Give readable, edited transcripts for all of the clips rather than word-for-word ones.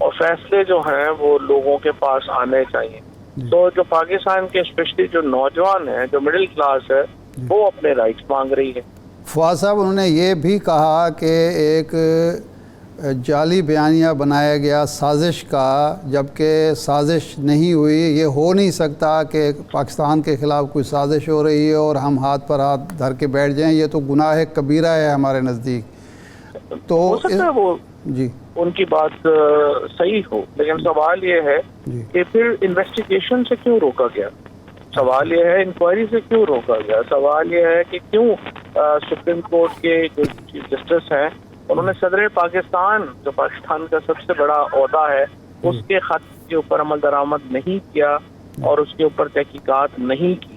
اور فیصلے جو ہیں وہ لوگوں کے پاس آنے چاہیے. تو جو پاکستان کے اسپیشلی جو نوجوان ہیں, جو مڈل کلاس ہے, وہ اپنے رائٹس مانگ رہی ہے. فواد صاحب انہوں نے یہ بھی کہا کہ ایک جعلی بیانیہ بنایا گیا سازش کا, جبکہ سازش نہیں ہوئی. یہ ہو نہیں سکتا کہ پاکستان کے خلاف کوئی سازش ہو رہی ہے اور ہم ہاتھ پر ہاتھ دھر کے بیٹھ جائیں. یہ تو گناہ کبیرہ ہے ہمارے نزدیک. تو ہو سکتا ہے وہ جی ان کی بات صحیح ہو, لیکن سوال یہ ہے کہ پھر انویسٹیگیشن سے کیوں روکا گیا؟ سوال یہ ہے انکوائری سے کیوں روکا گیا؟ سوال یہ ہے کہ کیوں سپریم کورٹ کے جو چیف جسٹس ہیں انہوں نے صدر پاکستان, جو پاکستان کا سب سے بڑا عہدہ ہے, اس کے خط کے اوپر عمل درآمد نہیں کیا اور اس کے اوپر تحقیقات نہیں کی؟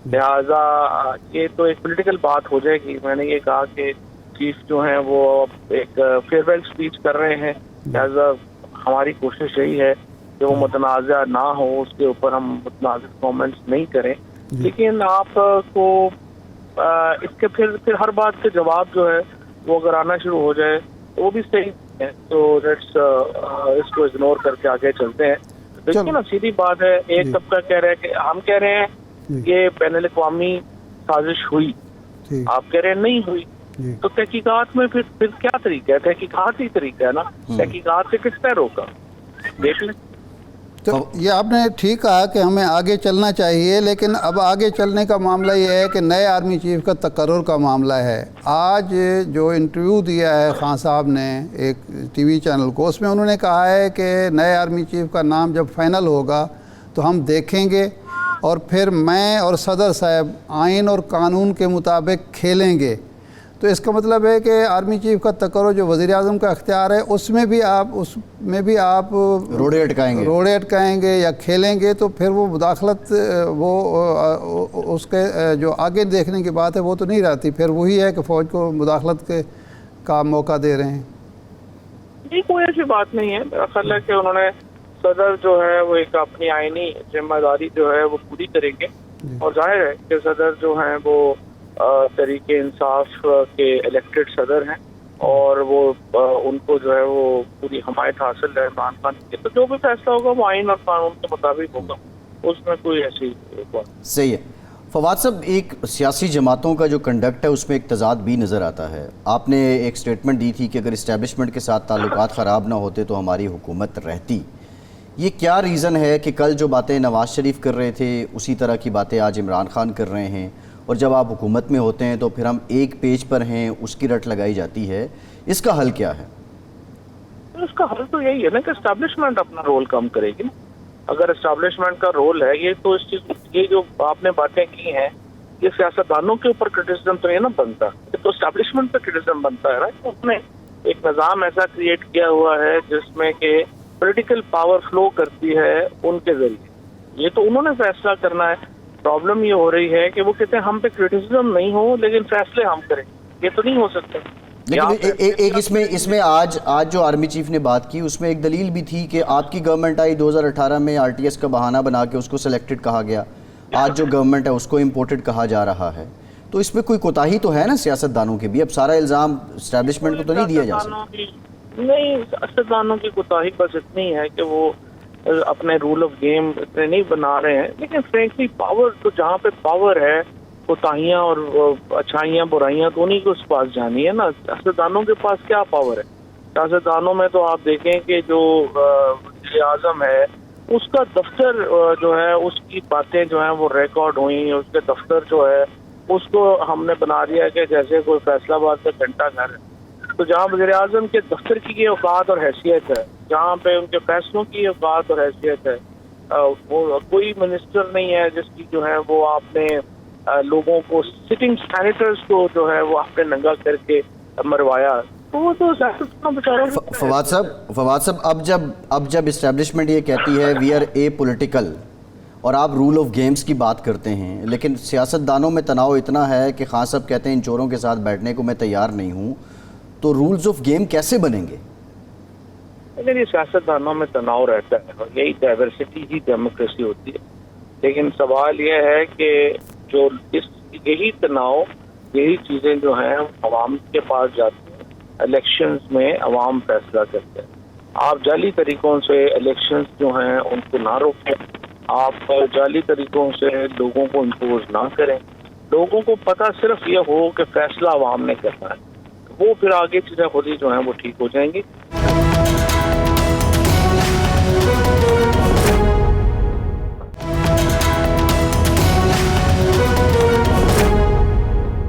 لہٰذا یہ تو ایک پولیٹیکل بات ہو جائے گی. میں نے یہ کہا کہ چیف جو ہیں وہ ایک فیئر ویل اسپیچ کر رہے ہیں, لہٰذا ہماری کوشش یہی ہے کہ وہ متنازع نہ ہو, اس کے اوپر ہم متنازع کامنٹس نہیں کریں. لیکن آپ کو اس کے پھر ہر بات کے جواب جو ہے وہ اگر آنا شروع ہو جائے تو وہ بھی صحیح ہے. تو لیٹس اس کو اگنور کر کے آگے چلتے ہیں. دیکھیے نا, سیدھی بات ہے, ایک طبقہ کہہ رہا ہے کہ ہم کہہ رہے ہیں یہ بین الاقوامی سازش ہوئی, آپ کہہ رہے ہیں نہیں ہوئی. تو تحقیقات میں پھر کیا طریقہ ہے؟ تحقیقات ہی طریقہ ہے نا, تحقیقات سے کس طرح روکا؟ دیکھ لیں. تو یہ آپ نے ٹھیک کہا کہ ہمیں آگے چلنا چاہیے, لیکن اب آگے چلنے کا معاملہ یہ ہے کہ نئے آرمی چیف کا تقرر کا معاملہ ہے. آج جو انٹرویو دیا ہے خان صاحب نے ایک ٹی وی چینل کو, اس میں انہوں نے کہا ہے کہ نئے آرمی چیف کا نام جب فائنل ہوگا تو ہم دیکھیں گے اور پھر میں اور صدر صاحب آئین اور قانون کے مطابق کھیلیں گے. تو اس کا مطلب ہے کہ آرمی چیف کا تقرر جو وزیر اعظم کا اختیار ہے اس میں بھی آپ روڑے اٹکائیں گے یا کھیلیں گے, تو پھر وہ مداخلت وہ اس کے جو آگے دیکھنے کی بات ہے وہ تو نہیں رہتی. پھر وہی ہے کہ فوج کو مداخلت کا موقع دے رہے ہیں. نہیں, کوئی ایسی بات نہیں ہے. میرا خیال ہے کہ انہوں نے صدر جو ہے وہ ایک اپنی آئینی ذمہ داری جو ہے وہ پوری کریں گے, اور ظاہر ہے کہ صدر جو ہیں وہ تحریک انصاف کے الیکٹڈ صدر ہیں اور وہ ان کو جو ہے وہ پوری حمایت حاصل ہے عمران خان کی. تو جو بھی فیصلہ ہوگا وہ آئین اور قانون کے مطابق ہوگا, اس میں کوئی ایسی بات. صحیح ہے. فواد صاحب, ایک سیاسی جماعتوں کا جو کنڈکٹ ہے اس میں ایک تضاد بھی نظر آتا ہے. آپ نے ایک سٹیٹمنٹ دی تھی کہ اگر اسٹیبلشمنٹ کے ساتھ تعلقات خراب نہ ہوتے تو ہماری حکومت رہتی. یہ کیا ریزن ہے کہ کل جو باتیں نواز شریف کر رہے تھے اسی طرح کی باتیں آج عمران خان کر رہے ہیں, اور جب آپ حکومت میں ہوتے ہیں تو پھر ہم ایک پیج پر ہیں, اس کی رٹ لگائی جاتی ہے. اس کا حل کیا ہے؟ اس کا حل تو یہی ہے نا کہ اسٹیبلشمنٹ اپنا رول کم کرے گی. اگر اسٹیبلشمنٹ کا رول ہے یہ, تو اس چیز یہ جو آپ نے باتیں کی ہیں یہ سیاستدانوں کے اوپر کرٹیسزم تو نہیں نا بنتا, یہ تو اسٹیبلشمنٹ پہ کرٹیسزم بنتا ہے نا. اس نے ایک نظام ایسا کریٹ کیا ہوا ہے جس میں کہ پولیٹیکل پاور فلو کرتی ہے ان کے ذریعے. یہ تو انہوں نے فیصلہ کرنا ہے. پرابلم یہ ہو رہی ہے کہ وہ کہتے ہیں ہم پہ کرٹیسزم نہیں ہو لیکن فیصلے ہم کریں. یہ تو نہیں ہو سکتا. لیکن ایک اس میں آج جو آرمی چیف نے بات کی اس میں ایک دلیل بھی تھی کہ آپ کی گورنمنٹ آئی 2018 میں, آر ٹی ایس کا بہانہ بنا کے اس کو سلیکٹڈ کہا گیا. آج جو گورنمنٹ ہے اس کو امپورٹڈ کہا جا رہا ہے. تو اس میں کوئی کوتاہی تو ہے نا سیاستدانوں کی بھی؟ اب سارا الزام اسٹیبلشمنٹ کو تو نہیں دیا جا سکتا. نہیں, سیاستدانوں کی کوتاہی بس اتنی ہے کہ وہ اپنے رول آف گیم اتنے نہیں بنا رہے ہیں. لیکن فرینکلی پاور تو جہاں پہ پاور ہے, کوتاہیاں اور اچھائیاں برائیاں تو انہیں کو اس پاس جانی ہے نا. سیاستدانوں کے پاس کیا پاور ہے؟ سیاستدانوں میں تو آپ دیکھیں کہ جو وزیر اعظم ہے اس کا دفتر جو ہے, اس کی باتیں جو ہیں وہ ریکارڈ ہوئیں. اس کے دفتر جو ہے اس کو ہم نے بنا دیا کہ جیسے کوئی فیصلہ آباد کا گھنٹہ گھر ہے. تو جہاں وزیر اعظم کے دفتر کی یہ اوقات اور حیثیت ہے, جہاں پہ ان کے فیصلوں کی اوقات اور حیثیت ہے, وہ کوئی منسٹر نہیں ہے جس کی جو ہے وہ آپ نے لوگوں کو, سٹنگ سینیٹرز کو جو ہے وہ آپ نے ننگا کر کے مروایا. تو وہ تو فواد صاحب اب جب اسٹیبلشمنٹ یہ کہتی ہے وی آر اے پولیٹیکل, اور آپ رول آف گیمز کی بات کرتے ہیں, لیکن سیاستدانوں میں تناؤ اتنا ہے کہ خان صاحب کہتے ہیں ان چوروں کے ساتھ بیٹھنے کو میں تیار نہیں ہوں, تو رولز آف گیم کیسے بنیں گے؟ لیکن یہ سیاستدانوں میں تناؤ رہتا ہے اور یہی ڈائیورسٹی ہی ڈیموکریسی ہوتی ہے. لیکن سوال یہ ہے کہ جو یہی تناؤ, یہی چیزیں جو ہیں عوام کے پاس جاتی ہیں, الیکشنز میں عوام فیصلہ کرتے ہیں. آپ جعلی طریقوں سے الیکشنز جو ہیں ان کو نہ روکیں، آپ جعلی طریقوں سے لوگوں کو امپوز نہ کریں، لوگوں کو پتہ صرف یہ ہو کہ فیصلہ عوام نے کرنا ہے، وہ پھر آگے چیزیں خود ہی جو ہیں وہ ٹھیک ہو جائیں گی۔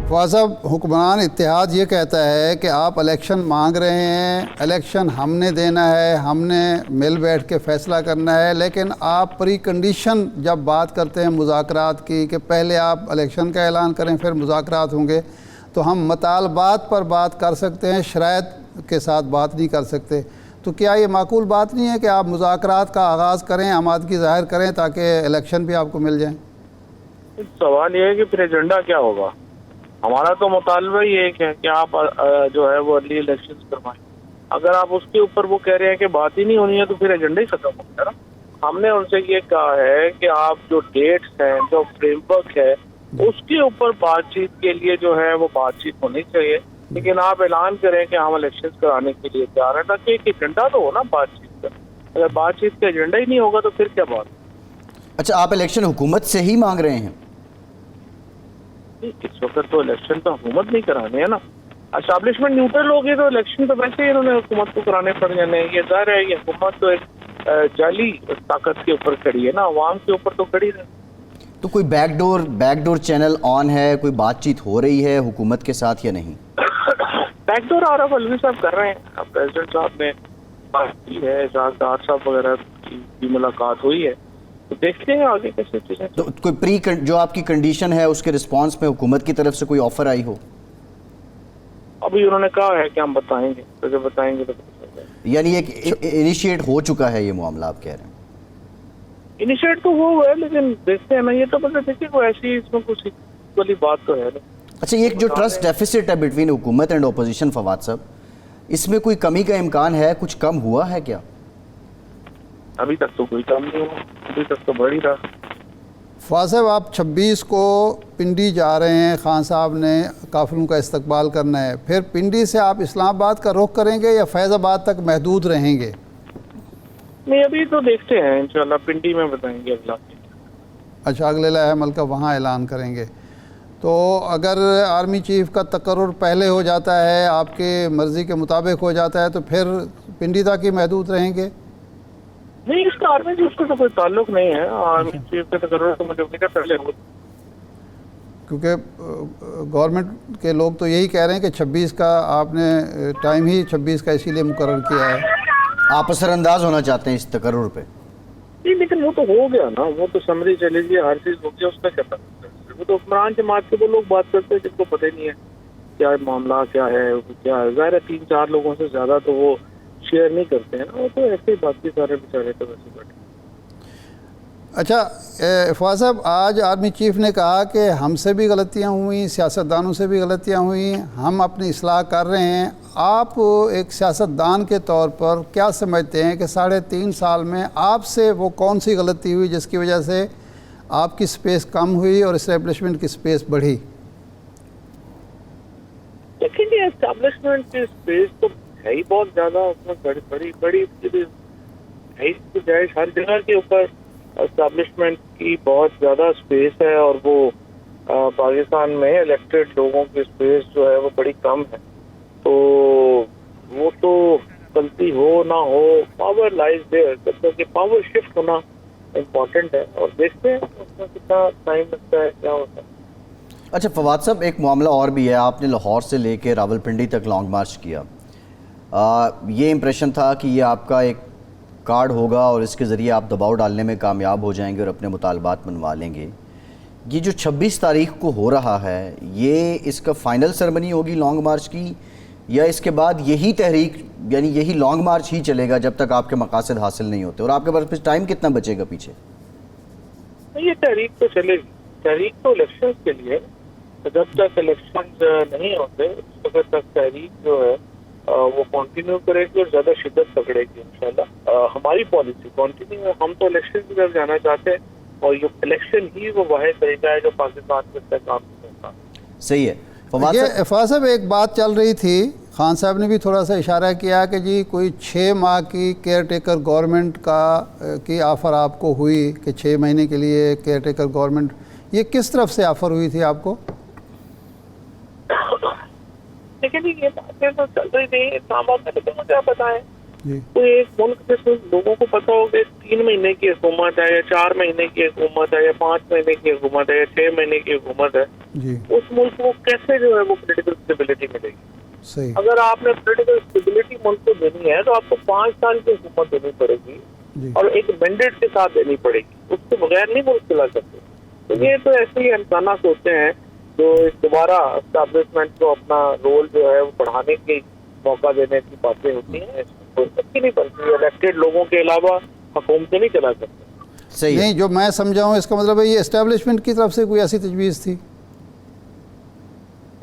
فواز صاحب، حکمران اتحاد یہ کہتا ہے کہ آپ الیکشن مانگ رہے ہیں، الیکشن ہم نے دینا ہے، ہم نے مل بیٹھ کے فیصلہ کرنا ہے، لیکن آپ پری کنڈیشن جب بات کرتے ہیں مذاکرات کی کہ پہلے آپ الیکشن کا اعلان کریں پھر مذاکرات ہوں گے، تو ہم مطالبات پر بات کر سکتے ہیں، شرائط کے ساتھ بات نہیں کر سکتے، تو کیا یہ معقول بات نہیں ہے کہ آپ مذاکرات کا آغاز کریں، آمادگی ظاہر کریں تاکہ الیکشن بھی آپ کو مل جائیں؟ سوال یہ ہے کہ پھر ایجنڈا کیا ہوگا؟ ہمارا تو مطالبہ ہی ایک ہے کہ آپ جو ہے وہ ارلی الیکشنز کروائیں۔ اگر آپ اس کے اوپر وہ کہہ رہے ہیں کہ بات ہی نہیں ہونی ہے تو پھر ایجنڈا ہی ختم ہو گیا نا۔ ہم نے ان سے یہ کہا ہے کہ آپ جو ڈیٹس ہیں، جو فریم ورک ہے، اس کے اوپر بات چیت کے لیے جو ہے وہ بات چیت ہونی چاہیے، لیکن آپ اعلان کریں کہ ہم الیکشنز کرانے کے لیے تیار ہیں، تاکہ ایک ایجنڈا تو ہو نا بات چیت کا۔ اگر بات چیت کا ایجنڈا ہی نہیں ہوگا تو پھر کیا بات؟ اچھا، آپ الیکشن حکومت سے ہی مانگ رہے ہیں؟ اس وقت تو الیکشن تو حکومت نہیں کرانے ہیں نا، اسٹیبلشمنٹ نیوٹرل ہوگی تو الیکشن تو ویسے ہی انہوں نے حکومت کو کرانے پڑ جانے ہیں۔ یہ ظاہر ہے یہ حکومت تو ایک جعلی طاقت کے اوپر کھڑی ہے نا، عوام کے اوپر تو کھڑی نہیں۔ تو کوئی بیک ڈور چینل آن ہے، کوئی بات چیت ہو رہی ہے حکومت کے ساتھ یا نہیں؟ بیک ڈور عارف علوی صاحب کر رہے ہیں، پریزیڈنٹ صاحب نے بات کی ہے، ڈار صاحب وغیرہ کی ملاقات ہوئی ہے، تو دیکھتے ہیں آگے کیسے چیزیں۔ تو کوئی جو آپ کی کنڈیشن ہے اس کے رسپانس میں حکومت کی طرف سے کوئی آفر آئی ہو؟ ابھی انہوں نے کہا ہے کہ ہم بتائیں گے، تو جب بتائیں گے تو یعنی ایک انیشیٹ ہو چکا ہے یہ معاملہ، آپ کہہ رہے ہیں؟ انیشیٹ تو ہو گیا ہے، لیکن دیکھتے ہیں نا، یہ تو مطلب دیکھیے کوئی ایسی اس میں کچھ والی بات تو ہے نا۔ اچھا، یہ جو ٹرسٹ ڈیفیسٹ ہے بٹوین حکومت اینڈ اپوزیشن، فواد صاحب، اس میں کوئی کمی کا امکان ہے؟ کچھ کم ہوا ہے کیا؟ ابھی تک تو کوئی کام نہیں ہوا، ابھی تک تو بڑھ ہی رہا۔ فواز صاحب، آپ 26 کو پنڈی جا رہے ہیں، خان صاحب نے قافلوں کا استقبال کرنا ہے، پھر پنڈی سے آپ اسلام آباد کا رخ کریں گے یا فیض آباد تک محدود رہیں گے؟ نہیں، ابھی تو دیکھتے ہیں، انشاءاللہ پنڈی میں بتائیں گے اگلا۔ اچھا، اگلے لائحہ عمل کا وہاں اعلان کریں گے۔ تو اگر آرمی چیف کا تقرر پہلے ہو جاتا ہے، آپ کے مرضی کے مطابق ہو جاتا ہے، تو پھر پنڈی تک ہی محدود رہیں گے؟ نہیں، اس کا آرمی چیف کا تو کوئی تعلق نہیں ہے، آرمی چیف کا تقرر تو مجھے نہیں پہلے ہو، کیونکہ گورنمنٹ کے لوگ تو یہی کہہ رہے ہیں کہ 26 کا آپ نے ٹائم ہی 26 کا اسی لیے مقرر کیا ہے۔ آپ اثر انداز ہونا چاہتے ہیں اس تقرر پہ؟ نہیں، لیکن وہ تو ہو گیا نا، وہ تو سمری چلے گی، ہر چیز ہو گیا، اس میں کیا پتہ؟ وہ تو حکمران جماعت کے وہ لوگ بات کرتے ہیں جن کو پتہ نہیں ہے کیا معاملہ کیا ہے، کیا ہے۔ ظاہر ہے 3-4 لوگوں سے زیادہ تو وہ شیئر نہیں کرتے ہیں نا، وہ تو ایسے ہی باقی سارے بیچارے تو ویسے بیٹھے۔ اچھا فواز صاحب، آج آرمی چیف نے کہا کہ ہم سے بھی غلطیاں ہوئیں، سیاستدانوں سے بھی غلطیاں ہوئیں، ہم اپنی اصلاح کر رہے ہیں۔ آپ ایک سیاستدان کے طور پر کیا سمجھتے ہیں کہ 3.5 سال میں آپ سے وہ کون سی غلطی ہوئی جس کی وجہ سے آپ کی سپیس کم ہوئی اور اسٹیبلشمنٹ کی سپیس بڑھی؟ لیکن یہ اسٹیبلشمنٹ کی سپیس تو ہے ہی بہت زیادہ، اس میں بڑی ہے ہی گنجائش، ہر جگہ کے اوپر اسٹیبلشمنٹ کی بہت زیادہ سپیس ہے، اور وہ پاکستان میں الیکٹڈ لوگوں کی سپیس جو ہے وہ بڑی کم ہے، تو وہ تو غلطی ہو نہ ہو، پاور لائز دیئر، کیونکہ پاور شفٹ ہونا امپورٹنٹ ہے، اور دیکھتے ہیں اس میں کتنا ٹائم لگتا ہے، کیا ہوتا ہے۔ اچھا فواد صاحب، ایک معاملہ اور بھی ہے، آپ نے لاہور سے لے کے راولپنڈی تک لانگ مارچ کیا، یہ امپریشن تھا کہ یہ آپ کا ایک کارڈ ہوگا اور اس کے ذریعے آپ دباؤ ڈالنے میں کامیاب ہو جائیں گے اور اپنے مطالبات منوا لیں گے۔ یہ جو 26 تاریخ کو ہو رہا ہے، یہ اس کا فائنل سرمنی ہوگی لانگ مارچ کی، یا اس کے بعد یہی تحریک یعنی یہی لانگ مارچ ہی چلے گا جب تک آپ کے مقاصد حاصل نہیں ہوتے؟ اور آپ کے پاس ٹائم کتنا بچے گا پیچھے؟ یہ تحریک تو چلے گی، تحریک تو الیکشن کے لیے، جب تک الیکشن نہیں ہوتے اس وقت تک تحریک جو ہے وہ کنٹینیو کرے گی اور زیادہ شدت پکڑے گی انشاءاللہ۔ ہماری پالیسی کنٹینیو ہے، ہم تو الیکشن کی طرف جانا چاہتے ہیں، اور یہ الیکشن ہی وہ واحد طریقہ ہے جو پاکستان کے استحکام کرتا ہے۔ صحیح ہے یہ فواز صاحب، ایک بات چل رہی تھی خان صاحب نے بھی تھوڑا سا اشارہ کیا کہ جی کوئی 6 ماہ کی کیئر ٹیکر گورنمنٹ کی آفر آپ کو ہوئی کہ 6 مہینے کے لیے کیئر ٹیکر گورنمنٹ، یہ کس طرف سے آفر ہوئی تھی آپ کو؟ لیکن یہ باتیں تو چل رہی تھی اسلام آباد میں، لیکن مجھے آپ بتائیں جی کوئی ایک ملک جس میں لوگوں کو پتا ہو کہ 3 مہینے کی حکومت ہے یا 4 مہینے کی حکومت ہے یا 5 مہینے کی حکومت ہے یا 6 مہینے کی حکومت ہے، جی اس ملک کو کیسے جو ہے وہ پولیٹیکل اسٹیبلٹی ملے گی؟ صحیح اگر آپ نے پولیٹیکل اسٹیبلٹی ملک کو دینی ہے تو آپ کو 5 سال کی حکومت دینی پڑے گی جی اور ایک مینڈیٹ کے ساتھ دینی پڑے گی، اس کے بغیر نہیں ملک چلا سکتے۔ تو یہ تو ایسے ہی انسانہ سوچتے ہیں جو دوبارہ اسٹیبلشمنٹ کو اپنا رول جو ہے وہ بڑھانے کی موقع دینے کی باتیں ہوتی ہیں، کوئی سچی نہیں بنتی، الیکٹڈ لوگوں کے علاوہ حکومتیں نہیں چلا سکتے۔ صحیح ہے۔ نہیں، جو میں سمجھا ہوں اس کا مطلب ہے یہ اسٹیبلشمنٹ کی طرف سے کوئی ایسی تجویز تھی؟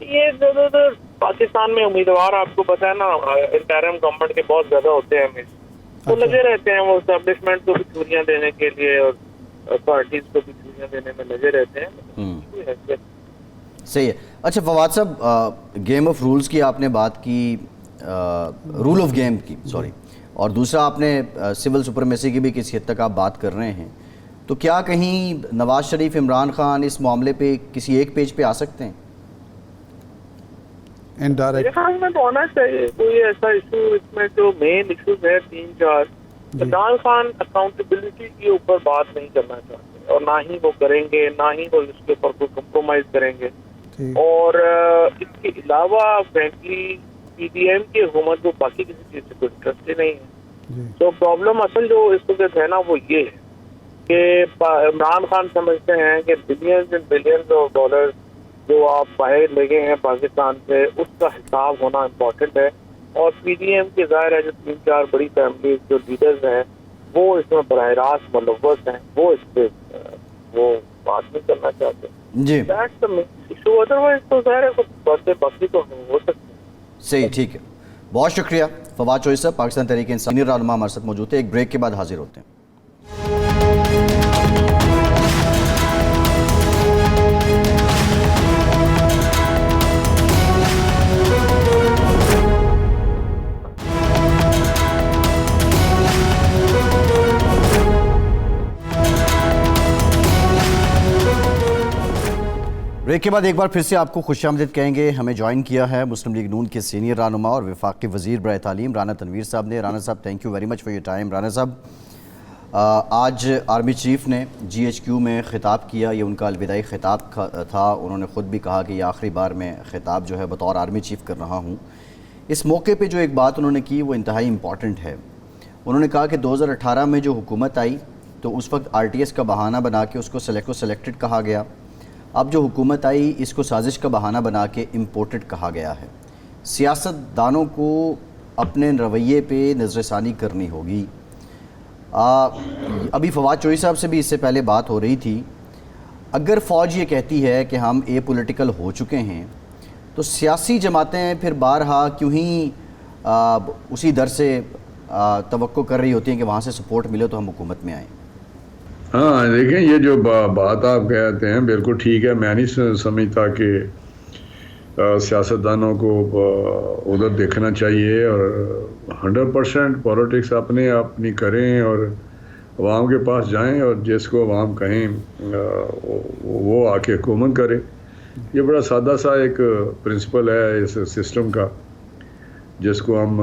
یہ زیادہ تر پاکستان میں امیدوار آپ کو پتا ہے نا، انٹرم گورنمنٹ کے بہت زیادہ ہوتے ہیں، ہمیشہ تو لگے رہتے ہیں وہ اسٹیبلشمنٹ کو بھی چوریاں دینے کے لیے اور پارٹیز کو بھی چوریاں دینے میں لگے رہتے ہیں۔ صحیح ہے۔ اچھا فواد صاحب، گیم آف رولز کی آپ نے بات کی، رول آف گیم کی، سوری، اور دوسرا آپ نے سول سپرمیسی کی بھی کسی حد تک آپ بات کر رہے ہیں، تو کیا کہیں نواز شریف، عمران خان اس معاملے پہ کسی ایک پیج پہ آ سکتے ہیں؟ میرے خیال میں تو ہونا چاہیے کوئی ایسا ایشو، اس میں جو مین ایشوز ہے 3-4، عمران خان اکاؤنٹیبلٹی کے اوپر بات نہیں کرنا چاہتے اور نہ ہی وہ کریں گے، نہ ہی وہ اس کے اوپر کوئی کمپرومائز کریں گے، اور اس کے علاوہ فرینکلی پی ڈی ایم کی حکومت کو باقی کسی چیز سے کوئی انٹرسٹ ہی نہیں ہے۔ تو پرابلم اصل جو اس وقت ہے نا وہ یہ ہے کہ عمران خان سمجھتے ہیں کہ billions and billions of dollar جو آپ باہر لے گئے ہیں پاکستان سے، اس کا حساب ہونا امپورٹنٹ ہے، اور پی ڈی ایم کے ظاہر ہے جو 3-4 بڑی فیملیز جو لیڈرز ہیں وہ اس میں براہ راست ملوث ہیں، وہ اس پہ وہ بات نہیں کرنا چاہتے۔ جی ایشو ادروائز تو ظاہر ہے کچھ باتیں باقی تو ہو سکتی ہیں۔ صحیح، ٹھیک ہے، بہت شکریہ فواد چوہدری صاحب، پاکستان تحریک انصاف سینئر رہنما ہمارے ساتھ موجود تھے۔ ایک بریک کے بعد حاضر ہوتے ہیں۔ بریک کے بعد ایک بار پھر سے آپ کو خوش آمدید کہیں گے۔ ہمیں جوائن کیا ہے مسلم لیگ نون کے سینئر رہنما اور وفاقی وزیر برائے تعلیم رانا تنویر صاحب نے۔ رانا صاحب thank you very much for your time. Rana صاحب، آج آرمی چیف نے جی ایچ کیو میں خطاب کیا، یہ ان کا الوداعی خطاب تھا۔ انہوں نے خود بھی کہا کہ یہ آخری بار میں خطاب جو ہے بطور آرمی چیف کر رہا ہوں۔ اس موقع پہ جو ایک بات انہوں نے کی وہ انتہائی امپورٹنٹ ہے۔ انہوں نے کہا کہ 2018 میں جو حکومت آئی تو اس وقت آر ٹی ایس کا بہانہ بنا کے اس کو سلیکٹڈ کہا گیا، اب جو حکومت آئی اس کو سازش کا بہانہ بنا کے امپورٹڈ کہا گیا ہے۔ سیاست دانوں کو اپنے رویے پہ نظر ثانی کرنی ہوگی۔ ابھی فواد چوہدری صاحب سے بھی اس سے پہلے بات ہو رہی تھی، اگر فوج یہ کہتی ہے کہ ہم اے پولیٹیکل ہو چکے ہیں تو سیاسی جماعتیں پھر بارہا کیوں ہی اسی در سے توقع کر رہی ہوتی ہیں کہ وہاں سے سپورٹ ملے تو ہم حکومت میں آئیں؟ ہاں دیکھیں، یہ جو بات آپ کہتے ہیں بالکل ٹھیک ہے۔ میں نہیں سمجھتا کہ سیاستدانوں کو ادھر دیکھنا چاہیے، اور 100% پولیٹکس اپنی کریں اور عوام کے پاس جائیں اور جس کو عوام کہیں وہ آ کے حکومت کرے۔ یہ بڑا سادہ سا ایک پرنسپل ہے اس سسٹم کا، جس کو ہم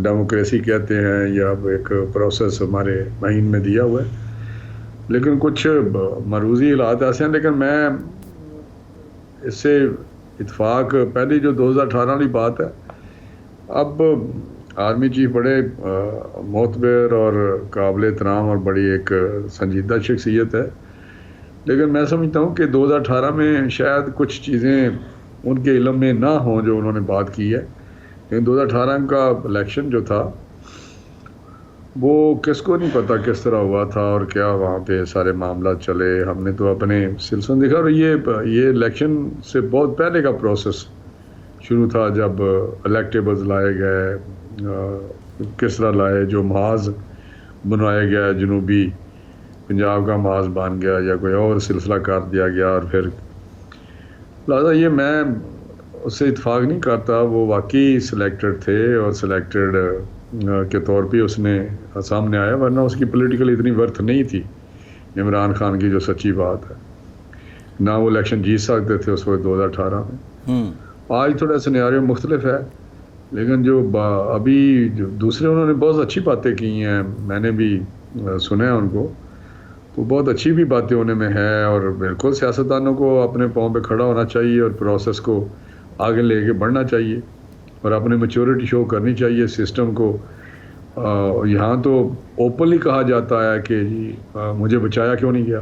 ڈیموکریسی کہتے ہیں، یا ایک پروسیس ہمارے آئین میں دیا ہوا ہے۔ لیکن کچھ مروزی حالات ایسے ہیں، لیکن میں اس سے اتفاق، پہلی جو 2018 والی بات ہے، اب آرمی چیف بڑے معتبر اور قابل احترام اور بڑی ایک سنجیدہ شخصیت ہے، لیکن میں سمجھتا ہوں کہ 2018 میں شاید کچھ چیزیں ان کے علم میں نہ ہوں جو انہوں نے بات کی ہے۔ لیکن 2018 کا الیکشن جو تھا وہ کس کو نہیں پتا کس طرح ہوا تھا اور کیا وہاں پہ سارے معاملات چلے۔ ہم نے تو اپنے سلسلوں دیکھا، اور یہ الیکشن سے بہت پہلے کا پروسیس شروع تھا، جب الیکٹیبلز لائے گئے، کس طرح لائے، جو محاذ بنوایا گیا، جنوبی پنجاب کا محاذ بن گیا یا کوئی اور سلسلہ کر دیا گیا، اور پھر لہٰذا یہ میں اس سے اتفاق نہیں کرتا. وہ واقعی سلیکٹڈ تھے اور سلیکٹڈ کے طور پہ اس نے سامنے آیا, ورنہ اس کی پولیٹیکل اتنی ورتھ نہیں تھی عمران خان کی, جو سچی بات ہے. نہ وہ الیکشن جیت سکتے تھے اس وقت 2018 میں. آج تھوڑا سینیریو مختلف ہے, لیکن جو ابھی دوسرے انہوں نے بہت اچھی باتیں کی ہیں, میں نے بھی سنا ہے ان کو, تو بہت اچھی بھی باتیں انہیں میں ہے. اور بالکل سیاستدانوں کو اپنے پاؤں پہ کھڑا ہونا چاہیے اور پروسیس کو آگے لے کے بڑھنا چاہیے اور اپنے میچورٹی شو کرنی چاہیے سسٹم کو. یہاں تو اوپنلی کہا جاتا ہے کہ جی مجھے بچایا کیوں نہیں گیا.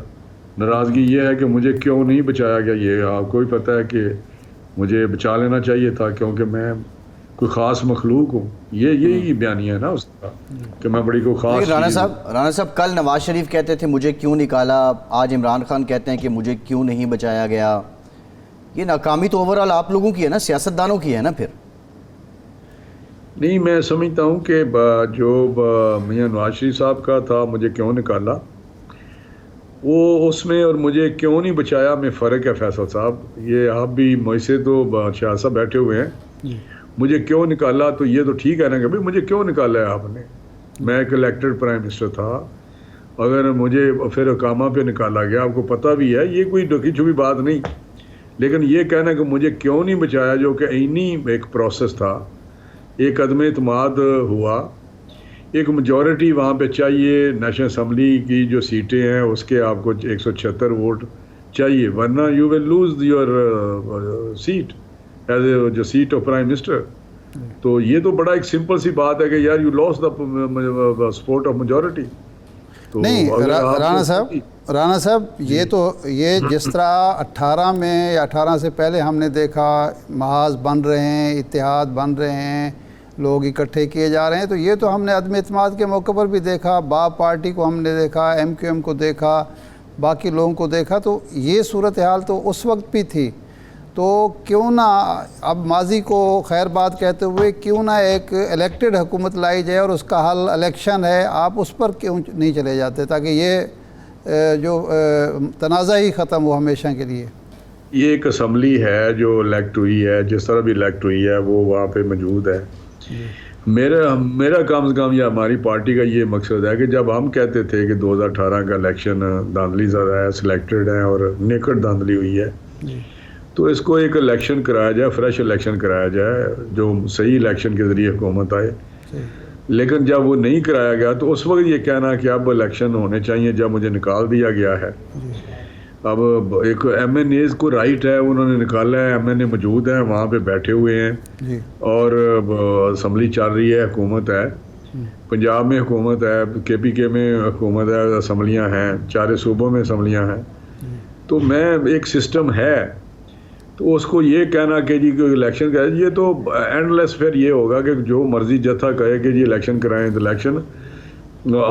ناراضگی یہ ہے کہ مجھے کیوں نہیں بچایا گیا. یہ آپ کو بھی پتہ ہے کہ مجھے بچا لینا چاہیے تھا کیونکہ میں کوئی خاص مخلوق ہوں. یہی بیانیہ ہے نا اس کا کہ میں بڑی کوئی خاص. رانا صاحب کل نواز شریف کہتے تھے مجھے کیوں نکالا, آج عمران خان کہتے ہیں کہ مجھے کیوں نہیں بچایا گیا. یہ ناکامی تو اوورآل آپ لوگوں کی ہے نا, سیاستدانوں کی ہے نا. پھر نہیں, میں سمجھتا ہوں کہ جو میاں نواز شریف صاحب کا تھا مجھے کیوں نکالا, وہ اس میں اور مجھے کیوں نہیں بچایا میں فرق ہے فیصل صاحب. یہ آپ بھی مجھ سے تو شاہ صاحب بیٹھے ہوئے ہیں, مجھے کیوں نکالا تو یہ تو ٹھیک ہے نا کہ بھائی مجھے کیوں نکالا ہے آپ نے. میں ایک الیکٹڈ پرائم منسٹر تھا, اگر مجھے پھر اقامہ پہ نکالا گیا, آپ کو پتہ بھی ہے یہ کوئی ڈکی چھپی بات نہیں. لیکن یہ کہنا کہ مجھے کیوں نہیں بچایا, جو کہ عینی ایک پروسیس تھا, ایک عدم اعتماد ہوا, ایک میجورٹی وہاں پہ چاہیے. نیشنل اسمبلی کی جو سیٹیں ہیں اس کے آپ کو 176 ووٹ چاہیے, ورنہ you will lose your seat as a جو سیٹ آف پرائم منسٹر. تو یہ تو بڑا ایک سمپل سی بات ہے کہ یار you lose the support of majority. نہیں رانا صاحب یہ جس طرح 18 میں یا 18 سے پہلے ہم نے دیکھا محاذ بن رہے ہیں, اتحاد بن رہے ہیں, لوگ اکٹھے کیے جا رہے ہیں, تو یہ تو ہم نے عدم اعتماد کے موقع پر بھی دیکھا. باب پارٹی کو ہم نے دیکھا, ایم کیو ایم کو دیکھا, باقی لوگوں کو دیکھا. تو یہ صورتحال تو اس وقت بھی تھی. تو کیوں نہ اب ماضی کو خیر بات کہتے ہوئے کیوں نہ ایک الیکٹڈ حکومت لائی جائے اور اس کا حل الیکشن ہے, آپ اس پر کیوں نہیں چلے جاتے تاکہ یہ جو تنازع ہی ختم ہو ہمیشہ کے لیے. یہ ایک اسمبلی ہے جو الیکٹ ہوئی ہے, جس طرح بھی الیکٹ ہوئی ہے وہ وہاں پہ موجود ہے. میرا کم از کم یا ہماری پارٹی کا یہ مقصد ہے کہ جب ہم کہتے تھے کہ 2018 کا الیکشن دھاندلی زیادہ ہے, سلیکٹڈ ہے اور نیکڈ دھاندلی ہوئی ہے, تو اس کو ایک الیکشن کرایا جائے, فریش الیکشن کرایا جائے جو صحیح الیکشن کے ذریعے حکومت آئے. لیکن جب وہ نہیں کرایا گیا تو اس وقت یہ کہنا کہ اب الیکشن ہونے چاہیے جب مجھے نکال دیا گیا ہے. اب ایک ایم این ایز کو رائٹ ہے, انہوں نے نکالا ہے, ایم این اے موجود ہیں وہاں پہ بیٹھے ہوئے ہیں اور اسمبلی چل رہی ہے, حکومت ہے, پنجاب میں حکومت ہے, کے پی کے میں حکومت ہے, اسمبلیاں ہیں, 4 صوبوں میں اسمبلیاں ہیں. تو میں ایک سسٹم ہے, تو اس کو یہ کہنا کہ جی کوئی الیکشن کرے, یہ تو اینڈ لیس پھر یہ ہوگا کہ جو مرضی جتھا کہے کہ جی الیکشن کرائیں تو الیکشن.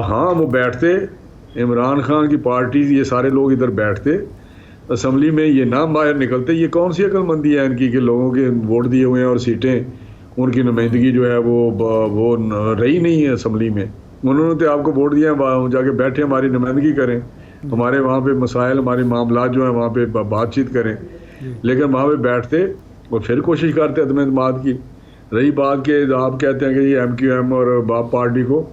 ہاں وہ بیٹھتے, عمران خان کی پارٹی یہ سارے لوگ ادھر بیٹھتے اسمبلی میں, یہ نام باہر نکلتے. یہ کون سی عقل مندی ہے ان کی کہ لوگوں کے ووٹ دیے ہوئے ہیں اور سیٹیں ان کی نمائندگی جو ہے وہ رہی نہیں ہے اسمبلی میں. انہوں نے تو آپ کو ووٹ دیا ہے, جا کے بیٹھے ہماری نمائندگی کریں, ہمارے وہاں پہ مسائل, ہمارے معاملات جو ہیں وہاں پہ بات چیت کریں. لیکن وہاں پہ بیٹھتے اور پھر کوشش کرتے عدم اعتماد کی. رہی بات کہ آپ کہتے ہیں کہ یہ ایم کیو ایم اور باب پارٹی کو,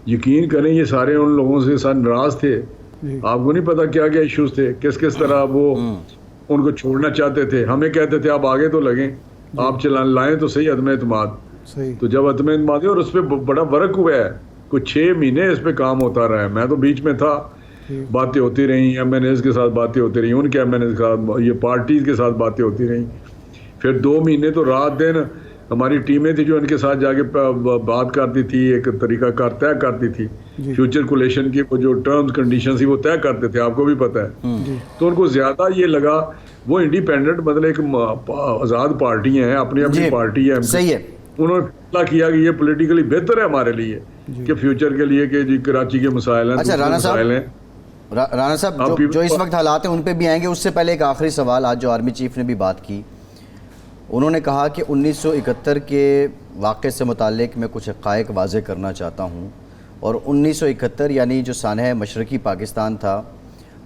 یقین کریں یہ سارے ان لوگوں سے سارے ناراض تھے. آپ کو نہیں پتا کیا کیا ایشوز تھے, کس طرح وہ ان کو چھوڑنا چاہتے تھے. ہمیں کہتے تھے آپ آگے تو لگیں, آپ لائیں تو صحیح عدم اعتماد. تو جب عدم اعتماد اور اس پہ بڑا ورک ہوا ہے, کچھ 6 مہینے اس پہ کام ہوتا رہا ہے. میں تو بیچ میں تھا, باتیں ہوتی رہیں, ایم این ایز کے ساتھ باتیں ہوتی رہیں, ان کے ایم این ایز کے ساتھ, یہ پارٹیز کے ساتھ باتیں ہوتی رہیں. پھر 2 مہینے تو رات دن ہماری ٹیمیں تھیں جو ان کے ساتھ جا کے بات کرتی تھی, ایک طریقہ کار طے کرتی تھی, فیوچر کولیشن کی جو ٹرمز کنڈیشن تھی وہ طے کرتے تھے, آپ کو بھی پتہ ہے. تو ان کو زیادہ یہ لگا, وہ انڈیپینڈنٹ مطلب ایک آزاد پارٹی ہیں, اپنی پارٹی ہے, صحیح ہے. انہوں نے فیصلہ کیا کہ یہ پولیٹیکلی بہتر ہے ہمارے لیے کہ فیوچر کے لیے کہ جی کراچی کے مسائل ہیں, مسائل ہیں. رانا صاحب جو اس وقت حالات ہیں ان پہ بھی آئیں گے. اس سے پہلے ایک آخری سوال, آج جو آرمی چیف نے بھی بات کی, انہوں نے کہا کہ 1971 کے واقعے سے متعلق میں کچھ حقائق واضح کرنا چاہتا ہوں, اور 1971 یعنی جو سانحہ مشرقی پاکستان تھا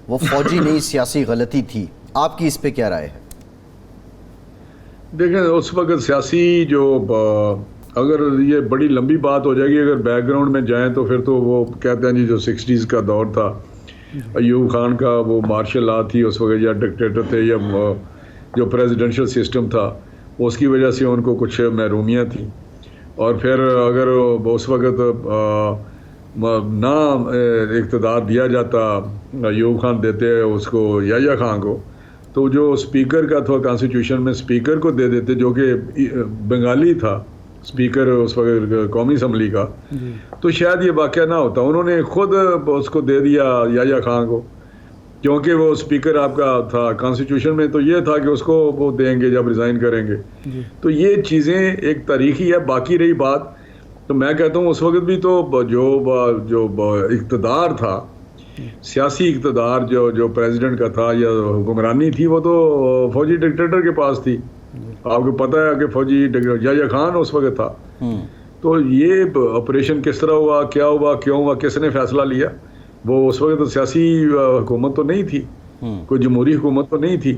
وہ فوجی نہیں سیاسی غلطی تھی. آپ کی اس پہ کیا رائے ہے؟ دیکھیں اس وقت سیاسی جو اگر یہ بڑی لمبی بات ہو جائے گی، اگر بیک گراؤنڈ میں جائیں تو پھر تو وہ کہتے ہیں جی جو 60s کا دور تھا، ایوب خان کا وہ مارشل لا تھی اس وقت، یا ڈکٹیٹر تھے، یا جو پریزیڈنشل سسٹم تھا اس کی وجہ سے ان کو کچھ محرومیاں تھیں. اور پھر اگر اس وقت نہ اقتدار دیا جاتا، ایوب خان دیتے اس کو یحییٰ خان کو، تو جو اسپیکر کا تھا کانسٹیٹیوشن میں اسپیکر کو دے دیتے، جو کہ بنگالی تھا اسپیکر اس وقت قومی اسمبلی کا، تو شاید یہ واقعہ نہ ہوتا. انہوں نے خود اس کو دے دیا یحییٰ خان کو، کیونکہ وہ اسپیکر آپ کا تھا کانسٹیٹیوشن میں، تو یہ تھا کہ اس کو وہ دیں گے جب ریزائن کریں گے. تو یہ چیزیں ایک تاریخی ہے. باقی رہی بات تو میں کہتا ہوں اس وقت بھی تو جو اقتدار تھا، سیاسی اقتدار جو پریزیڈنٹ کا تھا یا حکمرانی تھی، وہ تو فوجی ڈکٹیٹر کے پاس تھی. آپ کو پتہ ہے کہ فوجی یحییٰ خان اس وقت تھا. تو یہ آپریشن کس طرح ہوا، کیا ہوا، کیوں ہوا، کس نے فیصلہ لیا، وہ اس وقت تو سیاسی حکومت تو نہیں تھی، کوئی جمہوری حکومت تو نہیں تھی.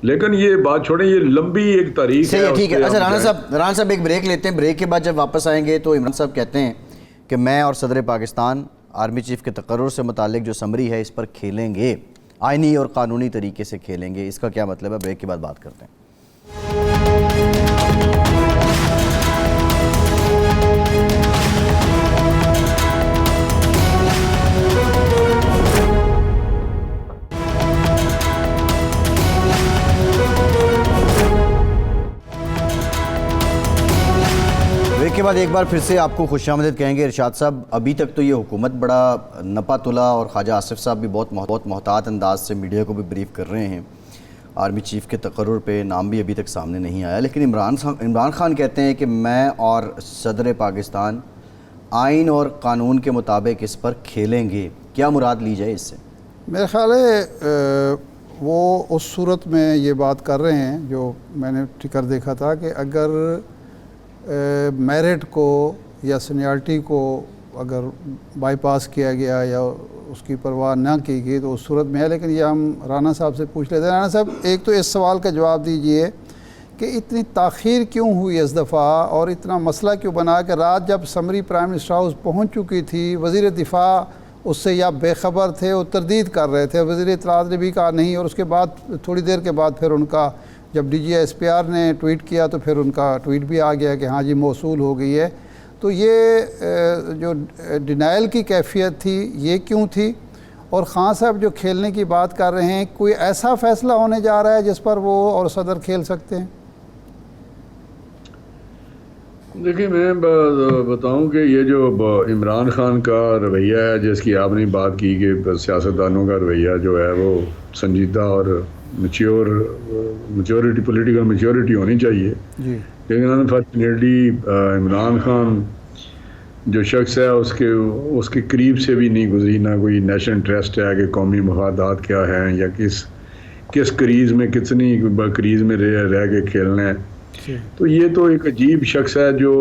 لیکن یہ بات چھوڑیں، یہ لمبی ایک تاریخ ہے. ٹھیک ہے. اچھا رانا صاحب ایک بریک لیتے ہیں. بریک کے بعد جب واپس آئیں گے تو عمران صاحب کہتے ہیں کہ میں اور صدر پاکستان آرمی چیف کے تقرر سے متعلق جو سمری ہے اس پر کھیلیں گے، آئینی اور قانونی طریقے سے کھیلیں گے. اس کا کیا مطلب ہے؟ بریک کے بعد بات کرتے ہیں. بریک کے بعد ایک بار پھر سے آپ کو خوش آمدید کہیں گے. ارشاد صاحب، ابھی تک تو یہ حکومت بڑا نپا تلا، اور خواجہ آصف صاحب بھی بہت محتاط انداز سے میڈیا کو بھی بریف کر رہے ہیں. آرمی چیف کے تقرر پہ نام بھی ابھی تک سامنے نہیں آیا، لیکن عمران خان کہتے ہیں کہ میں اور صدر پاکستان آئین اور قانون کے مطابق اس پر کھیلیں گے. کیا مراد لی جائے اس سے؟ میرے خیال ہے وہ اس صورت میں یہ بات کر رہے ہیں جو میں نے ٹکر دیکھا تھا کہ اگر میرٹ کو یا سینیارٹی کو اگر بائی پاس کیا گیا یا اس کی پرواہ نہ کی گئی تو اس صورت میں ہے. لیکن یہ ہم رانا صاحب سے پوچھ لیتے ہیں. رانا صاحب، ایک تو اس سوال کا جواب دیجئے کہ اتنی تاخیر کیوں ہوئی اس دفعہ، اور اتنا مسئلہ کیوں بنا کہ رات جب سمری پرائم منسٹر ہاؤس پہنچ چکی تھی، وزیر دفاع اس سے یا بے خبر تھے، وہ تردید کر رہے تھے، وزیر اطلاعات نے بھی کہا نہیں، اور اس کے بعد تھوڑی دیر کے بعد پھر ان کا جب D G S P R نے ٹویٹ کیا تو پھر ان کا ٹویٹ بھی آ گیا کہ ہاں جی موصول ہو گئی ہے. تو یہ جو ڈینائل کی کیفیت تھی یہ کیوں تھی؟ اور خان صاحب جو کھیلنے کی بات کر رہے ہیں، کوئی ایسا فیصلہ ہونے جا رہا ہے جس پر وہ اور صدر کھیل سکتے ہیں؟ دیکھیں، میں بتاؤں کہ یہ جو عمران خان کا رویہ ہے جس کی آپ نے بات کی کہ سیاستدانوں کا رویہ جو ہے وہ سنجیدہ اور میچورٹی، پولیٹیکل میچورٹی ہونی چاہیے. لیکن انفارچونیٹلی عمران خان جو شخص ہے اس کے قریب سے بھی نہیں گزری، نہ کوئی نیشنل انٹرسٹ ہے کہ قومی مفادات کیا ہیں، یا کس کریز میں کتنی کریز میں رہ کے کھیلنا ہے. تو یہ تو ایک عجیب شخص ہے جو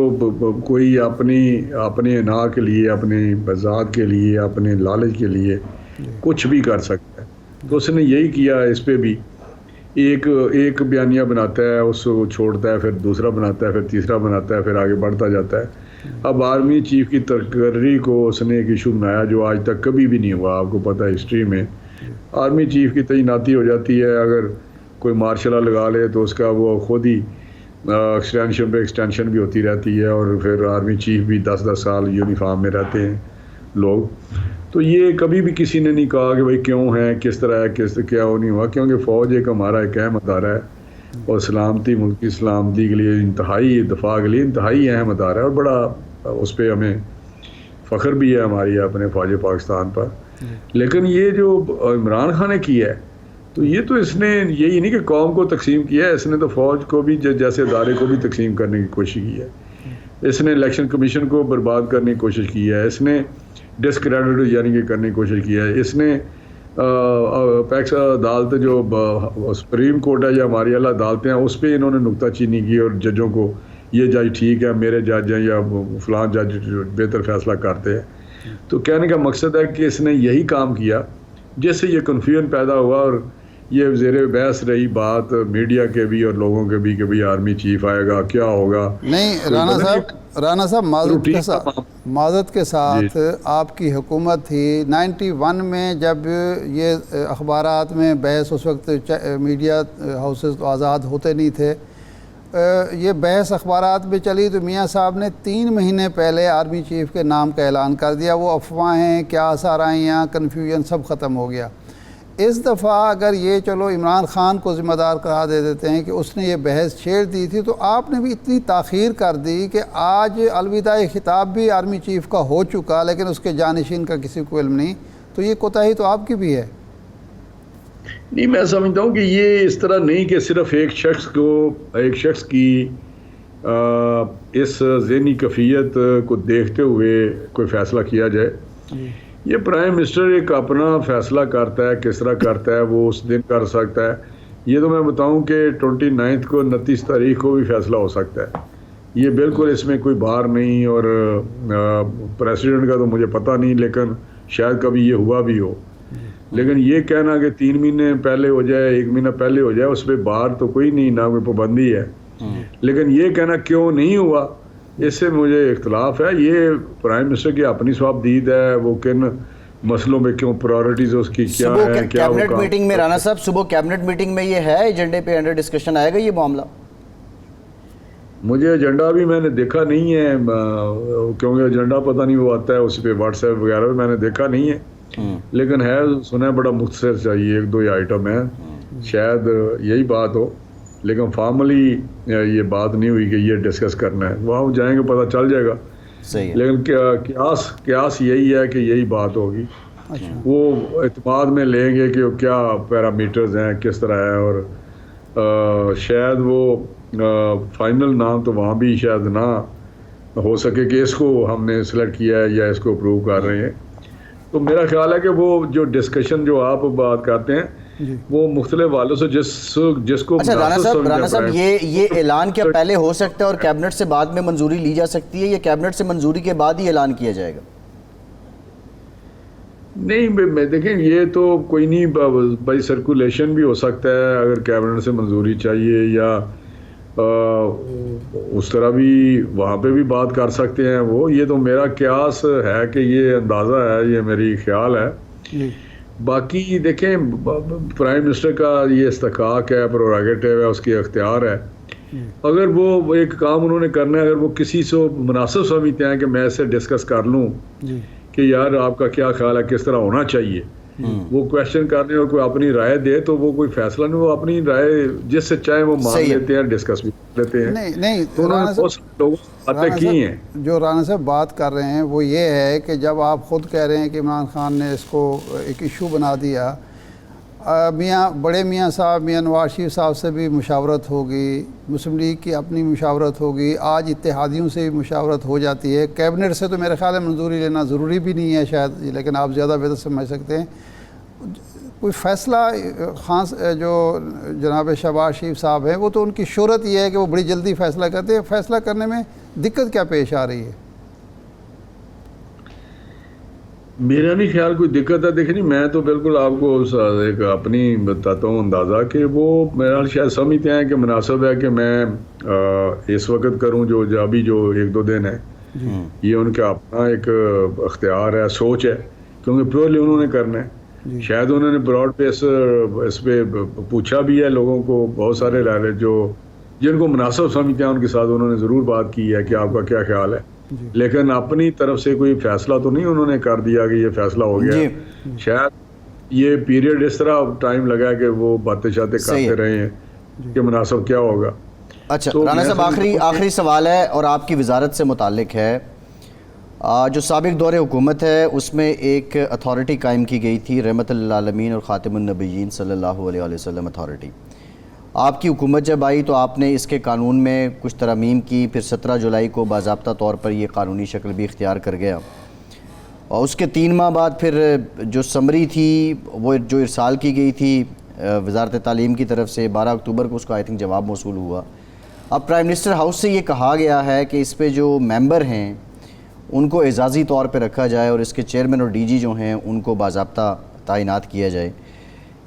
کوئی اپنے انا کے لیے، اپنے بذات کے لیے، اپنے لالچ کے لیے کچھ بھی کر سکتا ہے. تو اس نے یہی کیا. اس پہ بھی ایک بیانیہ بناتا ہے، اس کو چھوڑتا ہے، پھر دوسرا بناتا ہے، پھر تیسرا بناتا ہے، پھر آگے بڑھتا جاتا ہے. اب آرمی چیف کی تقرری کو اس نے ایک ایشو بنایا جو آج تک کبھی بھی نہیں ہوا. آپ کو پتہ ہے ہسٹری میں آرمی چیف کی تعیناتی ہو جاتی ہے، اگر کوئی مارشل لا لگا لے تو اس کا وہ خود ہی ایکسٹینشن پہ ایکسٹینشن بھی ہوتی رہتی ہے، اور پھر آرمی چیف بھی 10 سال یونیفارم میں رہتے ہیں لوگ. تو یہ کبھی بھی کسی نے نہیں کہا کہ بھائی کیوں ہے، کس طرح ہے، کیا وہ نہیں ہوا، کیونکہ فوج ایک ہمارا ایک اہم ادارہ ہے، اور سلامتی، ملک کی سلامتی کے لیے انتہائی، دفاع کے لیے انتہائی اہم ادارہ ہے، اور بڑا اس پہ ہمیں فخر بھی ہے ہماری اپنے فوج پاکستان پر. لیکن یہ جو عمران خان نے کیا ہے، تو یہ تو اس نے یہی نہیں کہ قوم کو تقسیم کیا ہے، اس نے تو فوج کو بھی جیسے ادارے کو بھی تقسیم کرنے کی کوشش کی ہے. اس نے الیکشن کمیشن کو برباد کرنے کی کوشش کی ہے، اس نے ڈسکریڈٹ یعنی کہ کرنے کی کوشش کی ہے، اس نے پیکس عدالت جو سپریم کورٹ ہے یا ہماری اعلیٰ عدالتیں ہیں اس پہ انہوں نے نکتہ چینی کی، اور ججوں کو یہ جج ٹھیک ہے، میرے جج ہیں یا فلاں جج بہتر فیصلہ کرتے ہیں. تو کہنے کا مقصد ہے کہ اس نے یہی کام کیا جس سے یہ کنفیوژن پیدا ہوا، اور یہ زیر بحث رہی بات میڈیا کے بھی اور لوگوں کے بھی کہ بھئی آرمی چیف آئے گا کیا ہوگا. نہیں رانا صاحب معذرت کے ساتھ آپ کی حکومت تھی 91 میں جب یہ اخبارات میں بحث، اس وقت میڈیا ہاؤسز تو آزاد ہوتے نہیں تھے، یہ بحث اخبارات میں چلی تو میاں صاحب نے 3 مہینے پہلے آرمی چیف کے نام کا اعلان کر دیا. وہ افواہیں کیا سارائیاں کنفیوژن سب ختم ہو گیا. اس دفعہ اگر یہ چلو عمران خان کو ذمہ دار قرار دے دیتے ہیں کہ اس نے یہ بحث چھیڑ دی تھی، تو آپ نے بھی اتنی تاخیر کر دی کہ آج الوداع خطاب بھی آرمی چیف کا ہو چکا لیکن اس کے جانشین کا کسی کو علم نہیں. تو یہ کوتاہی تو آپ کی بھی ہے. نہیں، میں سمجھتا ہوں کہ یہ اس طرح نہیں کہ صرف ایک شخص کی اس ذہنی کیفیت کو دیکھتے ہوئے کوئی فیصلہ کیا جائے. یہ پرائم منسٹر ایک اپنا فیصلہ کرتا ہے، کس طرح کرتا ہے وہ اس دن کر سکتا ہے. یہ تو میں بتاؤں کہ 29 کو 29 تاریخ کو بھی فیصلہ ہو سکتا ہے. یہ بالکل اس میں کوئی بار نہیں. اور پریسیڈنٹ کا تو مجھے پتہ نہیں، لیکن شاید کبھی یہ ہوا بھی ہو. لیکن یہ کہنا کہ 3 مہینے پہلے ہو جائے، 1 مہینہ پہلے ہو جائے، اس پہ بار تو کوئی نہیں، نہ کوئی پابندی ہے. لیکن یہ کہنا کیوں نہیں ہوا، اس سے مجھے اختلاف ہے. یہ پرائم منسٹر کی اپنی صوابدید ہے، وہ کن مسئلوں پہ کیوں پرائورٹیز اس کی کیا ہے. کیبنٹ میٹنگ میں رانا صاحب صبح کیبنٹ میٹنگ میں یہ ہے ایجنڈے پہ انڈر ڈسکشن آئے گا یہ معاملہ؟ مجھے ایجنڈا بھی میں نے دیکھا نہیں ہے، کیونکہ ایجنڈا پتہ نہیں وہ آتا ہے اس پہ واٹس ایپ وغیرہ پہ، میں نے دیکھا نہیں ہے. لیکن ہے سنا بڑا مختصر چاہیے، 1-2 آئٹم ہیں، شاید یہی بات ہو. لیکن فارملی یہ بات نہیں ہوئی کہ یہ ڈسکس کرنا ہے. وہاں جائیں گے پتہ چل جائے گا. لیکن قیاس یہی ہے کہ یہی بات ہوگی. وہ اعتماد میں لیں گے کہ کیا پیرامیٹرز ہیں، کس طرح ہے. اور شاید وہ فائنل نام تو وہاں بھی شاید نہ ہو سکے کہ اس کو ہم نے سلیکٹ کیا ہے یا اس کو اپروو کر رہے ہیں. تو میرا خیال ہے کہ وہ جو ڈسکشن جو آپ بات کرتے ہیں وہ مختلف والوں سے جس کو رانا صاحب یہ اعلان کیا پہلے ہو سکتا ہے اور کیبنٹ سے بعد میں منظوری لی جا سکتی ہے، یا کیبنٹ سے منظوری کے بعد ہی اعلان کیا جائے گا؟ نہیں دیکھیں، یہ تو کوئی نہیں، بائی سرکولیشن بھی ہو سکتا ہے اگر کیبنٹ سے منظوری چاہیے، یا اس طرح بھی وہاں پہ بھی بات کر سکتے ہیں وہ. یہ تو میرا قیاس ہے کہ یہ اندازہ ہے، یہ میری خیال ہے. باقی دیکھیں پرائم منسٹر کا یہ استحقاق ہے، پروریگیٹو ہے، اس کی اختیار ہے. اگر وہ ایک کام انہوں نے کرنا ہے، اگر وہ کسی سے مناسب سمجھتے ہیں کہ میں اس سے ڈسکس کر لوں کہ یار آپ کا کیا خیال ہے، کس طرح ہونا چاہیے، وہ کویشچن کرنے اور کوئی اپنی رائے دے، تو وہ کوئی فیصلہ نہیں، وہ اپنی رائے جس سے چاہے وہ مان لیتے ہیں، ڈسکس بھی لیتے ہیں. نہیں تو انہوں نے بہت سارے لوگوں سے باتیں کی ہیں. جو رانا صاحب بات کر رہے ہیں وہ یہ ہے کہ جب آپ خود کہہ رہے ہیں کہ عمران خان نے اس کو ایک ایشو بنا دیا، بڑے میاں صاحب میاں نواز شریف صاحب سے بھی مشاورت ہوگی، مسلم لیگ کی اپنی مشاورت ہوگی، آج اتحادیوں سے بھی مشاورت ہو جاتی ہے. کیبنٹ سے تو میرے خیال ہے منظوری لینا ضروری بھی نہیں ہے شاید، لیکن آپ زیادہ بہتر سمجھ سکتے ہیں. کوئی فیصلہ خان جو جناب شہباز شریف صاحب ہیں، وہ تو ان کی شہرت یہ ہے کہ وہ بڑی جلدی فیصلہ کرتے ہیں. فیصلہ کرنے میں دقت کیا پیش آ رہی ہے؟ میرا نہیں خیال کوئی دقت ہے. دیکھیں جی، میں تو بالکل آپ کو ایک اپنی بتاتا ہوں اندازہ کہ وہ میرا شاید سمجھتے ہیں کہ مناسب ہے کہ میں اس وقت کروں جو ابھی جو 1-2 دن ہے. یہ ان کا اپنا ایک اختیار ہے، سوچ ہے، کیونکہ پیورلی انہوں نے کرنا ہے. شاید انہوں نے براڈ پہ اس پہ پوچھا بھی ہے لوگوں کو، بہت سارے لائے جو جن کو مناسب سمجھتے ہیں ان کے ساتھ انہوں نے ضرور بات کی ہے کہ آپ کا کیا خیال ہے. لیکن اپنی طرف سے کوئی فیصلہ تو نہیں انہوں نے کر دیا کہ یہ فیصلہ ہو گیا. شاید یہ پیریڈ اس طرح ٹائم لگا کہ وہ باتیں شاتیں کرتے رہے ہیں کہ مناسب کیا ہوگا. اچھا رانا صاحب، آخری سوال ہے اور آپ کی وزارت سے متعلق ہے. جو سابق دور حکومت ہے اس میں ایک اتھارٹی قائم کی گئی تھی، رحمت للعالمین اور خاتم النبیین صلی اللہ علیہ وسلم اتھارٹی. آپ کی حکومت جب آئی تو آپ نے اس کے قانون میں کچھ ترامیم کی، پھر 17 جولائی کو باضابطہ طور پر یہ قانونی شکل بھی اختیار کر گیا. اور اس کے 3 ماہ بعد پھر جو سمری تھی وہ جو ارسال کی گئی تھی وزارت تعلیم کی طرف سے، 12 اکتوبر کو اس کا جواب موصول ہوا. اب پرائم منسٹر ہاؤس سے یہ کہا گیا ہے کہ اس پہ جو ممبر ہیں ان کو اعزازی طور پہ رکھا جائے اور اس کے چیئرمین اور ڈی جی جو ہیں ان کو باضابطہ تعینات کیا جائے.